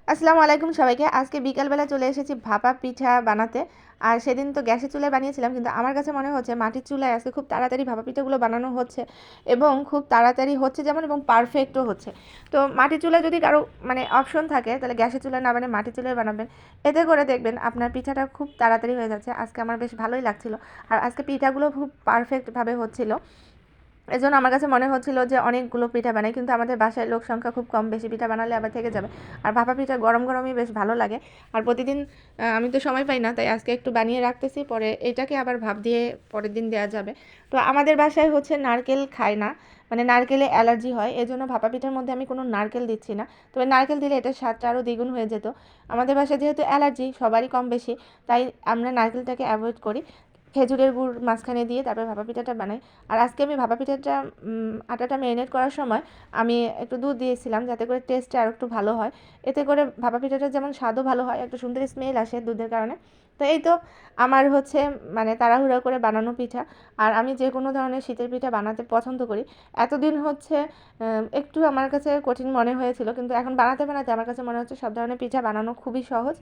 আসসালামু আলাইকুম সবাইকে। আজকে বিকালবেলা চলে এসেছি ভাপা পিঠা বানাতে। আর সেদিন তো গ্যাসের চুলায় বানিয়েছিলাম, কিন্তু আমার কাছে মনে হচ্ছে মাটির চুলায় আজকে খুব তাড়াতাড়ি ভাপা পিঠাগুলো বানানো হচ্ছে এবং খুব তাড়াতাড়ি হচ্ছে যেমন, এবং পারফেক্টও হচ্ছে। তো মাটির চুলায় যদি কারো অপশন থাকে তাহলে গ্যাসের চুলায় না বানিয়ে মাটির চুলায় বানাবেন। এতে করে দেখবেন আপনার পিঠাটা খুব তাড়াতাড়ি হয়ে যাচ্ছে। আজকে আমার বেশ ভালোই লাগছিল, আর আজকে পিঠাগুলো খুব পারফেক্টভাবে হচ্ছিল। এজন্য আমার কাছে মনে হচ্ছিল যে অনেকগুলো পিঠা বানাই, কিন্তু আমাদের বাসায় লোক সংখ্যা খুব কম, বেশি পিঠা বানালে আবার থেকে যাবে। আর ভাপা পিঠা গরম গরমই বেশ ভালো লাগে। আর প্রতিদিন আমি তো সময় পাই না, তাই আজকে একটু বানিয়ে রাখতেছি, পরে এটাকে আবার ভাপ দিয়ে পরের দিন দেওয়া যাবে। তো আমাদের বাসায় হচ্ছে নারকেল খায় না, নারকেলে অ্যালার্জি হয়, এজন্য ভাপা পিঠার মধ্যে আমি কোনো নারকেল দিচ্ছি না। তবে নারকেল দিলে এটার স্বাদটা আরও দ্বিগুণ হয়ে যেত। আমাদের বাসায় যেহেতু অ্যালার্জি সবারই কম বেশি, তাই আমরা নারকেলটাকে অ্যাভয়েড করি। খেজুরের গুড় মাঝখানে দিয়ে তারপর ভাপা পিঠাটা বানাই। আর আজকে আমি ভাপা পিঠাটা আটাটা ম্যারিনেট করার সময় আমি একটু দুধ দিয়েছিলাম, যাতে করে টেস্টটা আর একটু ভালো হয়। এতে করে ভাপা পিঠাটা যেমন স্বাদও ভালো হয়, একটা সুন্দর স্মেল আসে দুধের কারণে। তো এই তো আমার হচ্ছে তাড়াহুড়ো করে বানানো পিঠা। আর আমি যে কোনো ধরনের শীতের পিঠা বানাতে পছন্দ করি। এতদিন হচ্ছে একটু আমার কাছে কঠিন মনে হয়েছিল, কিন্তু এখন বানাতে বানাতে আমার কাছে মনে হচ্ছে সব ধরনের পিঠা বানানো খুবই সহজ।